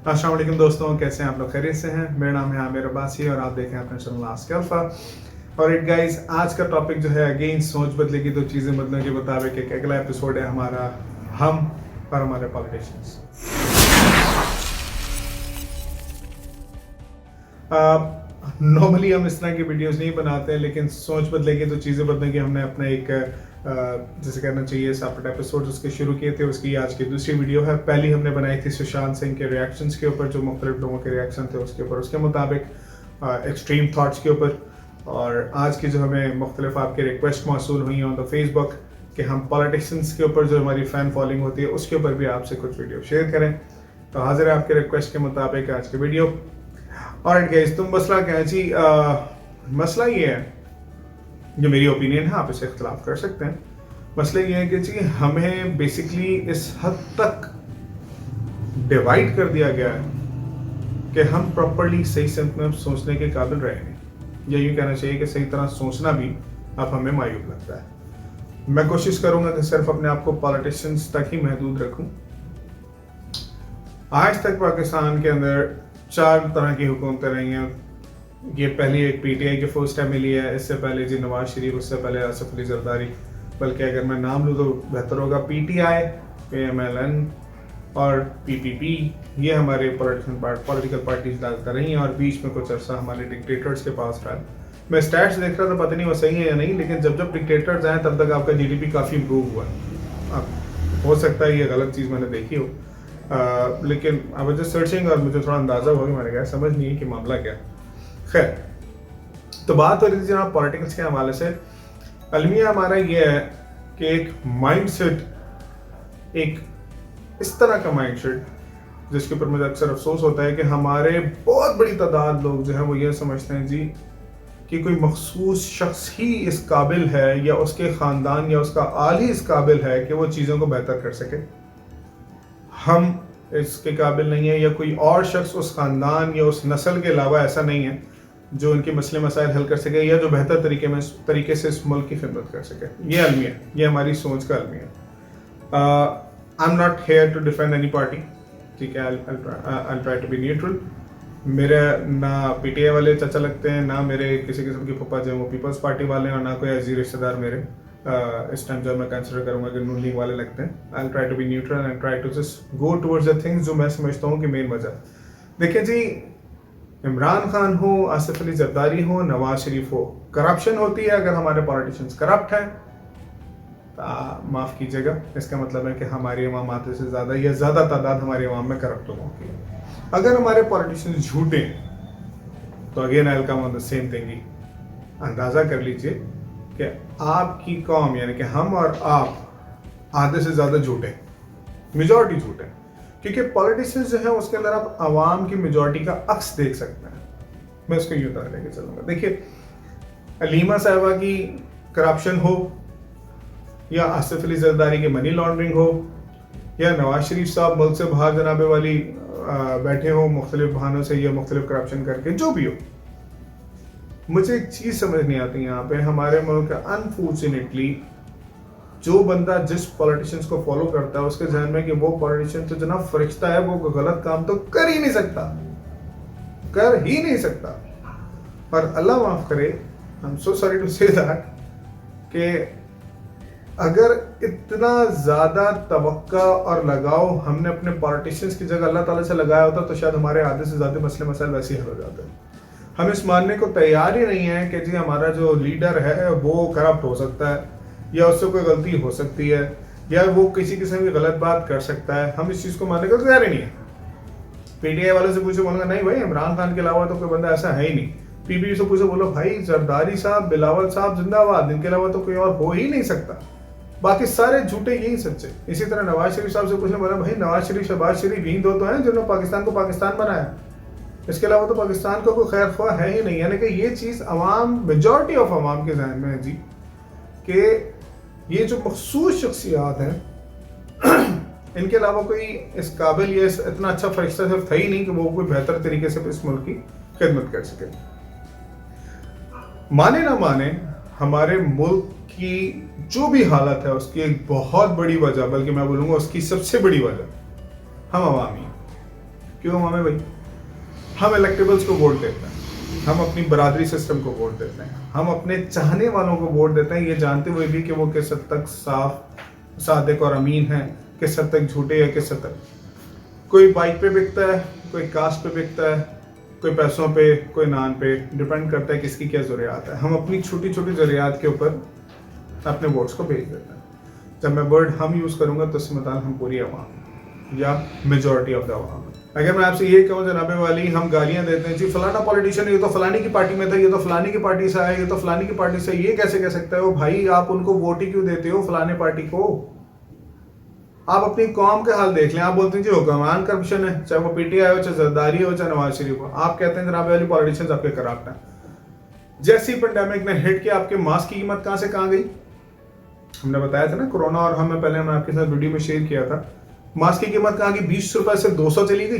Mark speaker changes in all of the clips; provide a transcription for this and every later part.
Speaker 1: अस्सलाम वालेकुम दोस्तों, कैसे हैं आप लोग? खैरियत से हैं? मेरा नाम है आमिर अब्बासी और आप देखें अपने चैनल आस्क अल्फा। और इट गाइस, आज का टॉपिक जो है अगेन सोच बदलेगी तो चीज़ें बदलने के मुताबिक एक अगला एपिसोड है हमारा हम और हमारे पॉलिटिशियंस। नॉर्मली हम इस तरह की वीडियोस नहीं बनाते हैं, लेकिन सोच बदलेगी तो चीज़ें बदलेंगी हमने अपना एक जैसे कहना चाहिए सेपरेट एपिसोड उसके शुरू किए थे। उसकी आज की दूसरी वीडियो है। पहली हमने बनाई थी सुशांत सिंह के रिएक्शंस के ऊपर, जो मुख्तलिफ लोगों के रिएक्शन थे उसके ऊपर, उसके मुताबिक एक्सट्रीम थाट्स के ऊपर। और आज की जो हमें मुख्तलिफ आपके रिक्वेस्ट मौसूल हुई ऑन द फेसबुक कि हम पॉलिटिशियंस के ऊपर जो हमारी फ़ैन फॉलोइंग होती है उसके ऊपर भी आपसे कुछ वीडियो शेयर करें। तो हाजिर है आपके रिक्वेस्ट के मुताबिक आज की वीडियो। और गाइस, तुम मसला क्या है जी? मसला ये है, जो मेरी ओपिनियन है, आप इसे इख्तलाफ कर सकते हैं। मसला ये है कि जी हमें बेसिकली इस हद तक डिवाइड कर दिया गया है कि हम प्रॉपरली सही सेंस में सोचने के काबिल रहे नहीं, या यूँ कहना चाहिए कि सही तरह सोचना भी अब हमें मायूब लगता है। मैं कोशिश करूंगा कि सिर्फ अपने आप को पॉलिटिशियंस तक ही महदूद रखूं। आज तक पाकिस्तान के अंदर 4 तरह की हुकूमतें रही हैं। ये पहली एक पीटीआई के फर्स्ट टाइम मिली है, इससे पहले जी नवाज शरीफ, उससे पहले आसिफ अली जरदारी। बल्कि अगर मैं नाम लूँ तो बेहतर होगा, पीटीआई, PMLN और PPP। ये हमारे पॉलिटिकल पार्टीज डालता रही हैं और बीच में कुछ अर्सा हमारे डिक्टेटर्स के पास रहा। मैं स्टैट्स देख रहा था, पता नहीं वो सही है या नहीं, लेकिन जब जब डिक्टेटर्स आए तब तक आपका GDP काफ़ी इम्प्रूव हुआ है। अब हो सकता है ये गलत चीज़ मैंने देखी हो, लेकिन आई वाज जस्ट सर्चिंग और मुझे थोड़ा अंदाज़ा हो गया, मैंने कहा समझ नहीं है कि मामला क्या। खैर, तो बात हो रही थी जनाब पॉलिटिक्स के हवाले से। अलमिया हमारा ये है कि एक माइंडसेट, एक इस तरह का माइंडसेट जिसके ऊपर मुझे अक्सर अफसोस होता है कि हमारे बहुत बड़ी तादाद लोग जो है वो ये समझते हैं जी कि कोई मखसूस शख्स ही इस काबिल है, या उसके ख़ानदान या उसका आल ही इस काबिल है कि वो चीज़ों को बेहतर कर सके। हम इसके काबिल नहीं है, या कोई और शख्स उस ख़ानदान या उस नस्ल के अलावा ऐसा नहीं है जो उनके मसले मसाइल हल कर सके, या जो बेहतर तरीके से इस मुल्क की खिदमत कर सके। ये अलमिया, ये हमारी सोच का अलमिया। I am not here to defend any party, ठीक है। I try to be neutral. मेरे ना पीटीआई वाले चाचा लगते हैं, ना मेरे किसी किस्म के पप्पा जो हैं वो पीपल्स पार्टी वाले हैं, और ना कोई ऐसी रिश्तेदार मेरे इस टाइम जो मैं कंसिडर करूंगा कि नून लीग वाले लगते हैं। I try to be neutral and try to just go towards the things जो मैं समझता हूँ कि मेन वजह। देखिए जी, इमरान खान हो, आसिफ अली जरदारी हो, नवाज शरीफ हो, करप्शन होती है। अगर हमारे पॉलिटिशियंस करप्ट हैं, माफ़ कीजिएगा, इसका मतलब है कि हमारी अवाम आते से ज़्यादा या ज़्यादा तादाद हमारी अवाम में करप्ट लोगों की है। अगर हमारे पॉलिटिशियंस झूठे हैं तो again I will come on the same thing he. अंदाज़ा कर लीजिए कि आपकी कौम यानी कि हम और आप आधे से ज़्यादा झूठे, मेजॉरिटी झूठे, क्योंकि पॉलिटिशियंस जो है उसके अंदर आप आवाम की मेजॉरिटी का अक्स देख सकते हैं। मैं उसको यूँ तरह लेके चलूँगा। देखिए, अलीमा साहिबा की करप्शन हो, या आसिफ अली जरदारी की मनी लॉन्ड्रिंग हो, या नवाज शरीफ साहब मुल्क से बाहर जनाबे वाली बैठे हो मुख्तलिफ बहानों से या मुख्तलिफ करप्शन करके, जो भी हो, मुझे एक चीज़ समझ नहीं आती यहाँ पे। हमारे मुल्क का अनफॉर्चुनेटली जो बंदा जिस पॉलिटिशियंस को फॉलो करता है उसके जहन में कि वो पॉलिटिशियन तो जनाब फरिश्ता है, वो गलत काम तो कर ही नहीं सकता, कर ही नहीं सकता। और अल्लाह माफ़ करे, I am so sorry to say that, कि अगर इतना ज़्यादा तवक्का और लगाव हमने अपने पॉलिटिशियंस की जगह अल्लाह ताला से लगाया होता तो शायद हमारे आधे से ज़्यादा मसले मसाइल वैसे ही हल हो जाते हैं। हम इस मानने को तैयार ही नहीं है कि जी हमारा जो लीडर है वो करप्ट हो सकता है, या उससे कोई गलती हो सकती है, या वो किसी किस्म की गलत बात कर सकता है। हम इस चीज़ को मानने को तैयार ही नहीं है। पीटीआई वालों से पूछो, बोलूँगा नहीं भाई, इमरान खान के अलावा तो कोई बंदा ऐसा है ही नहीं। PPP से पूछो, बोलो भाई जरदारी साहब, बिलावल साहब जिंदाबाद, इनके अलावा तो कोई और हो ही नहीं सकता। बाकी सारे झूठे, यही सच्चे। इसी तरह नवाज शरीफ साहब से पूछने, बोला भाई नवाज शरीफ, शहबाज शरीफ, यही दो तो हैं जिन्होंने पाकिस्तान को पाकिस्तान बनाया, इसके अलावा तो पाकिस्तान को कोई खैर ख्वाह है ही नहीं। यानी कि ये चीज़ अवाम, मेजॉरिटी ऑफ अवाम के जहन में है जी कि ये जो मखसूस शख्सियात हैं इनके अलावा कोई इस काबिल या इतना अच्छा फरिश्ता सिर्फ था ही नहीं कि वो कोई बेहतर तरीके से इस मुल्क की खिदमत कर सके। माने ना माने, हमारे मुल्क की जो भी हालत है उसकी एक बहुत बड़ी वजह, बल्कि मैं बोलूँगा उसकी सबसे बड़ी वजह हम अवामी। क्यों मामे भाई? हम इलेक्टेबल्स को वोट देते हैं, हम अपनी बरादरी सिस्टम को वोट देते हैं, हम अपने चाहने वालों को वोट देते हैं, ये जानते हुए भी कि वो किस हद तक साफ, सादिक और अमीन है, किस हद तक झूठे है, किस हद तक कोई बाइक पे बिकता है, कोई कास्ट पे बिकता है, कोई पैसों पे, कोई नान पे, डिपेंड करता है किसकी क्या ज़रूरियात है। हम अपनी छोटी छोटी ज़रूरियात के ऊपर अपने वोट्स को भेज देते हैं। जब मैं वर्ड हम यूज़ करूँगा तो इससे मतलब हम पूरी आवाम या मेजॉरिटी ऑफ द आवाम। अगर मैं आपसे ये कहूँ जनाबे वाली, हम गालियाँ देते हैं जी फलाना पॉलिटिशियन ये तो फलानी की पार्टी में था, ये तो फलानी की पार्टी से आया, ये तो फलानी की पार्टी से, ये कैसे कह सकता है? वो भाई आप उनको वोट ही क्यों देते हो फलाने पार्टी को? आप अपनी कौम का हाल देख लें। आप बोलते हैं जी हुक्मरान करप्शन है, चाहे वो पीटीआई हो, चाहे जरदारी हो, चाहे नवाज शरीफ हो। आप कहते हैं जनाब वाली पॉलिटिशियंस आपके करप्ट हैं। जैसी पेंडेमिक ने हिट किया, आपके मास्क की कीमत कहां से कहां गई? हमने बताया था ना कोरोना, और हमें पहले हमने आपके साथ वीडियो में शेयर किया था, मास्क की कीमत कहां गई? 20 रुपए से 200 चली गई।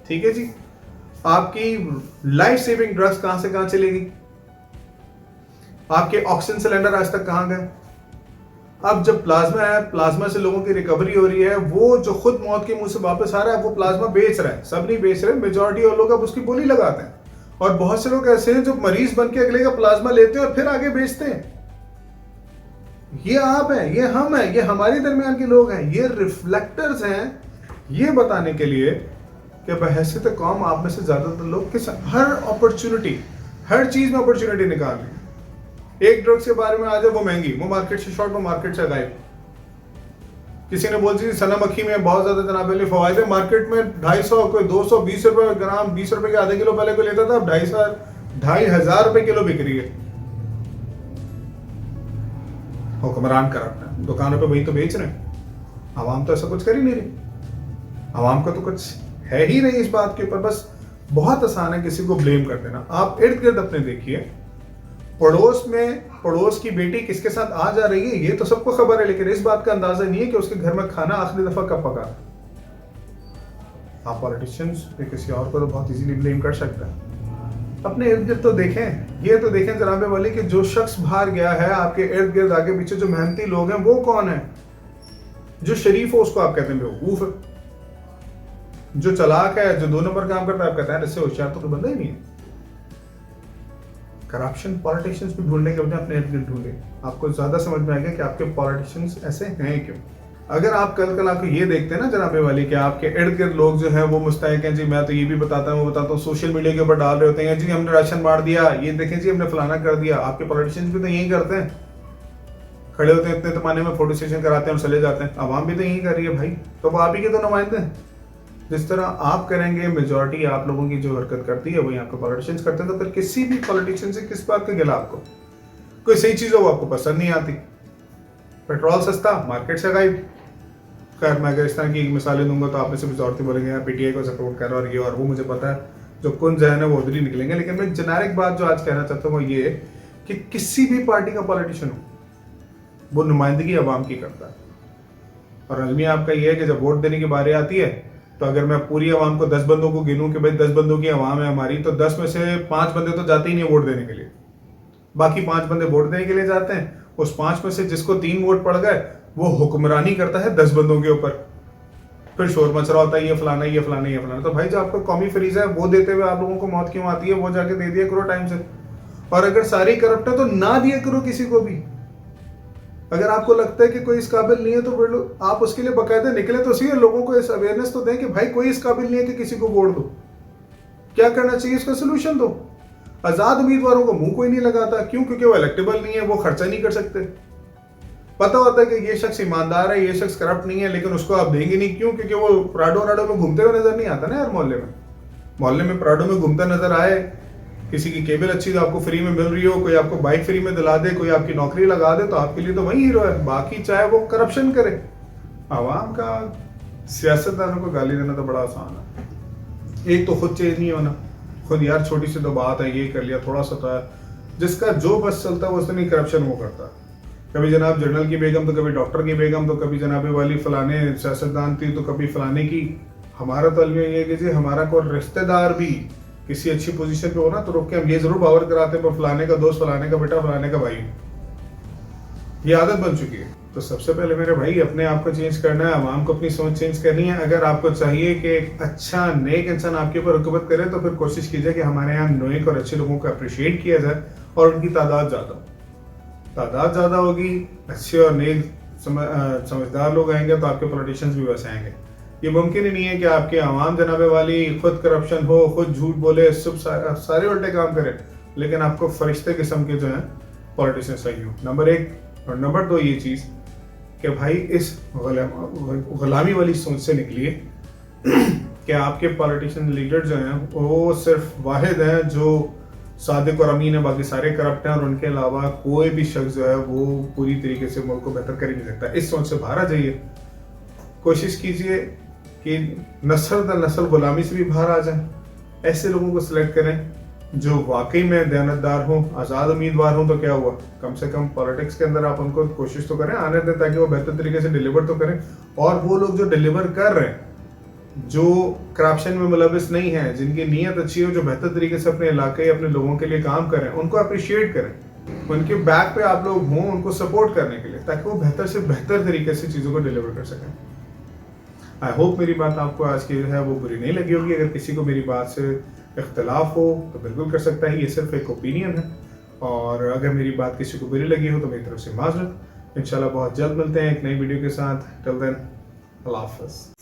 Speaker 1: ठीक है जी। आपकी लाइफ सेविंग ड्रग्स कहां से कहां चली गई? आपके ऑक्सीजन सिलेंडर आज तक कहां गए? अब जब प्लाज्मा है, प्लाज्मा से लोगों की रिकवरी हो रही है, वो जो खुद मौत के मुंह से वापस आ रहा है वो प्लाज्मा बेच रहा है। सब नहीं बेच रहे, मेजॉरिटी और लोग अब उसकी बोली लगाते हैं। और बहुत से लोग ऐसे हैं जो मरीज बन के अगले का प्लाज्मा लेते हैं और फिर आगे बेचते हैं। ये आप हैं, ये हम हैं, ये हमारे दरमियान के लोग हैं, ये रिफ्लेक्टर्स हैं ये बताने के लिए कि बहैसियत कौम आप में से ज्यादातर लोग किस हर अपॉर्चुनिटी, हर चीज में अपॉर्चुनिटी निकाल रहे हैं। एक ड्रग्स के बारे में आ जाए वो महंगी, वो मार्केट से शॉर्ट, वो मार्केट से गायब। किसी ने बोल दी सना मक्खी में बहुत ज्यादा जनाब वाली फवायद है, मार्केट में 250, कोई 220 रुपए ग्राम, 20 रुपए के आधे किलो पहले को लेता था, अब 2,500 रुपए किलो बिक रही है। हुक्मरान करप्ट है, दुकानों पे वही तो बेच रहे हैं, आवाम तो ऐसा कुछ कर ही नहीं रही। आवाम का तो कुछ है ही नहीं इस बात के ऊपर। बस बहुत आसान है किसी को ब्लेम कर देना। आप इर्द गिर्द अपने देखिए, पड़ोस में पड़ोस की बेटी किसके साथ आ जा रही है ये तो सबको खबर है, लेकिन इस बात का अंदाजा नहीं है कि उसके घर में खाना आखिरी दफा कब पका। आप पॉलिटिशियंस किसी और को तो बहुत इजीली ब्लेम कर सकते हैं। अपने इर्द गिर्द तो देखें, ये तो देखें जनाबे वाली कि जो शख्स बाहर गया है आपके इर्द गिर्द आगे पीछे जो मेहनती लोग हैं वो कौन है? जो शरीफ हो उसको आप कहते हैं बेवकूफ है, जो चालाक है, जो 2 नंबर काम करता है आप कहते हैं इससे होशियार तो कोई बंदा ही नहीं है। करप्शन पॉलिटिशियंस भी ढूंढने के बजाय अपने इर्द गिर्द ढूंढे, आपको ज्यादा समझ में आएगा कि आपके पॉलिटिशियंस ऐसे हैं क्यों। अगर आप कल आपको ये देखते हैं ना जनाबे वाली कि आपके इर्द गिर्द लोग जो हैं वो मुस्तैक हैं जी, मैं तो ये भी बताता हूँ वो बताता हूँ, सोशल मीडिया के ऊपर डाल रहे होते हैं जी हमने राशन बांट दिया, ये देखें जी हमने फलाना कर दिया। आपके पॉलिटिशियंस भी तो यही करते हैं, खड़े होते हैं इतने पैमाने में, फोटो सेशन कराते हैं और चले जाते हैं। आवाम भी तो यही कर रही है भाई, तो वो आप ही के तो नुमाइंदे हैं। जिस तरह आप करेंगे, मेजॉरिटी आप लोगों की जो हरकत करती है वही आपको पॉलिटिशियंस करते हैं। तो फिर किसी भी पॉलिटिशियन से किस बात का गिला? आपको कोई सही चीज हो वो आपको पसंद नहीं आती, पेट्रोल सस्ता मार्केट से गायब। खैर मैं अगर इस तरह की मिसालें दूंगा तो आप में से मेजॉरिटी बोलेंगे यार पीटीआई को सपोर्ट कर रहा और ये और वो, मुझे पता है जो कौन जहन है वो उधर ही निकलेंगे। लेकिन मैं जेनेरिक बात जो आज कहना चाहता हूँ वो ये कि किसी भी पार्टी का पॉलिटिशियन हो वो नुमाइंदगी आवाम की करता है। और अलमिया आपका ये है कि जब वोट देने की बारी आती है तो अगर मैं पूरी आवाम को 10 बंदों को गिनूं कि भाई 10 बंदों की आवाम है हमारी, तो 10 में से 5 बंदे तो जाते ही नहीं वोट देने के लिए, बाकी 5 बंदे वोट देने के लिए जाते हैं। उस 5 में से जिसको 3 वोट पड़ गए वो हुक्मरानी करता है 10 बंदों के ऊपर, फिर शोर मच रहा होता है ये फलाना ये फलाना ये फलाना। तो भाई जो आपका कौमी फरीजा है वो देते हुए आप लोगों को मौत क्यों आती है? वो जाके दे दिया करो टाइम से। और अगर सारी करप्ट है तो ना दिया करो किसी को भी। अगर आपको लगता है कि कोई इस काबिल नहीं है तो फिर आप उसके लिए बाकायदा निकले तो सही, लोगों को इस अवेयरनेस तो दें कि भाई कोई इस काबिल नहीं है कि किसी को वोट दो, क्या करना चाहिए इसका सोल्यूशन दो। आजाद उम्मीदवारों को मुंह कोई नहीं लगाता, क्यों? क्योंकि वो इलेक्टेबल नहीं है, वो खर्चा नहीं कर सकते। पता होता है कि ये शख्स ईमानदार है, ये शख्स करप्ट नहीं है, लेकिन उसको आप देंगे नहीं, क्यों? क्योंकि वो प्राडो में घूमते हुए नजर नहीं आता ना यार। मोहल्ले में प्राडो में घूमता नजर आए, किसी की केबल अच्छी तो आपको फ्री में मिल रही हो, कोई आपको बाइक फ्री में दिला दे, कोई आपकी नौकरी लगा दे, तो आपके लिए तो वही हीरो है। बाकी चाहे वो करप्शन करे। आवाम का सियासतदानों को गाली देना तो बड़ा आसान है। एक तो खुद चेंज नहीं होना, खुद यार छोटी सी तो बात है ये कर लिया, थोड़ा सा तो है, जिसका जो बस चलता है वो उसने करप्शन वो करता। कभी जनाब जनरल की बेगम तो कभी डॉक्टर की बेगम, तो कभी जनाबे वाली फलाने सियासतदान थी तो कभी फलाने की। हमारा तो अलमिया ये है कि जी हमारा कोई रिश्तेदार भी किसी अच्छी पोजीशन पे हो ना तो रोक के हम ये जरूर बावर कराते हैं फलाने का दोस्त, फलाने का बेटा, फलाने का भाई। ये आदत बन चुकी है। तो सबसे पहले मेरे भाई अपने आप को चेंज करना है, आवाम को अपनी सोच चेंज करनी है। अगर आपको चाहिए कि एक अच्छा नेक इंसान आपके ऊपर हुकूमत करे तो फिर कोशिश कीजिए कि हमारे यहाँ नेक और अच्छे लोगों को अप्रिशिएट किया जाए और उनकी तादाद ज़्यादा होगी। अच्छे और नेक समझदार लोग आएंगे तो आपके पॉलिटिशियंस भी वैसे आएंगे। ये मुमकिन ही नहीं है कि आपके आवाम जनाबे वाली खुद करप्शन हो, खुद झूठ बोले, सब सारे उल्टे काम करें, लेकिन आपको फरिश्ते किस्म के जो हैं पॉलिटिशियंस चाहिए हो। नंबर 1 और नंबर 2 ये चीज़ कि भाई इस गुलामी वाली सोच से निकलिए कि आपके पॉलिटिशियन लीडर जो हैं वो सिर्फ वाहिद हैं जो सादिक और अमीन है, बाकी सारे करप्ट हैं और उनके अलावा कोई भी शख्स जो है वो पूरी तरीके से मुल्क को बेहतर कर ही नहीं सकता। इस सोच से बाहर आ जाइए। कोशिश कीजिए कि नस्ल दर नस्ल गुलामी से भी बाहर आ जाए। ऐसे लोगों को सिलेक्ट करें जो वाकई में दयानतदार हों, आज़ाद उम्मीदवार हों। तो क्या हुआ, कम से कम पॉलिटिक्स के अंदर आप उनको कोशिश तो करें आने दें ताकि वो बेहतर तरीके से डिलीवर तो करें। और वो लोग जो डिलीवर कर रहे हैं, जो करप्शन में मुलविस नहीं है, जिनकी नीयत अच्छी हो, जो बेहतर तरीके से अपने इलाके अपने लोगों के लिए काम करें, उनको अप्रिशिएट करें, उनके बैक पे आप लोग हों उनको सपोर्ट करने के लिए, ताकि वो बेहतर से बेहतर तरीके से चीज़ों को डिलीवर कर सकें। आई होप मेरी बात आपको आज की जो है वो बुरी नहीं लगी होगी। अगर किसी को मेरी बात से इख्तलाफ हो तो बिल्कुल कर सकता है, ये सिर्फ एक ओपिनियन है। और अगर मेरी बात किसी को बुरी लगी हो तो मेरी तरफ से माजरत। इंशाल्लाह बहुत जल्द मिलते हैं एक नई वीडियो के साथ। टिल देन, अल्लाह हाफ़िज़।